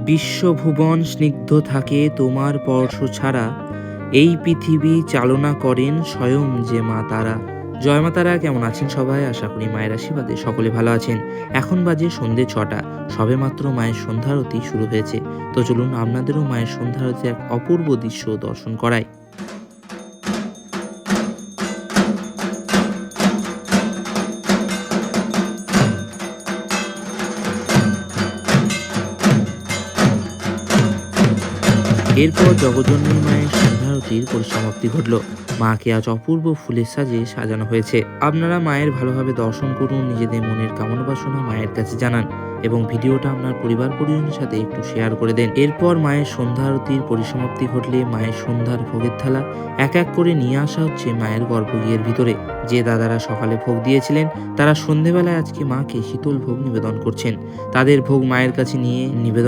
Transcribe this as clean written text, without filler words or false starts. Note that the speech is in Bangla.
বিশ্বভুবন স্নিগ্ধ থাকে তোমার স্পর্শ ছাড়া, এই পৃথিবী চালনা করেন স্বয়ং যে মা তারা। জয় মা তারা। কেমন আছেন সবাই? আশা করি মায়ের আশীর্বাদে সকলে ভালো আছেন। এখন বাজে সন্ধে ৬টা। সবেমাত্র মায়ের সন্ধ্যারতি শুরু হয়েছে। তো চলুন আপনাদেরও মায়ের সন্ধ্যারতির এক অপূর্ব দৃশ্য দর্শন করাই। এরপর জগজননী মায়ের সন্ধ্যারতির পরিসমাপ্তি ঘটল। মাকে আজ অপূর্ব ফুলের সাজে সাজানো হয়েছে। আপনারা মায়ের ভালোভাবে দর্শন করুন, নিজেদের মনের কামনা বাসনা মায়ের কাছে জানান এবং ভিডিওটা আপনার পরিবার পরিজনের সাথে একটু শেয়ার করে দেন। এরপর মায়ের সন্ধ্যারতির পরিসমাপ্তি ঘটলে মায়ের সন্ধ্যার ভোগের থালা এক এক করে নিয়ে আসা হচ্ছে মায়ের গর্ভগৃহের ভিতরে। যে দাদারা সকালে ভোগ দিয়েছিলেন তারা সন্ধেবেলায় আজকে মাকে শীতল ভোগ নিবেদন করছেন। তাদের ভোগ মায়ের কাছে নিয়ে নিবেদন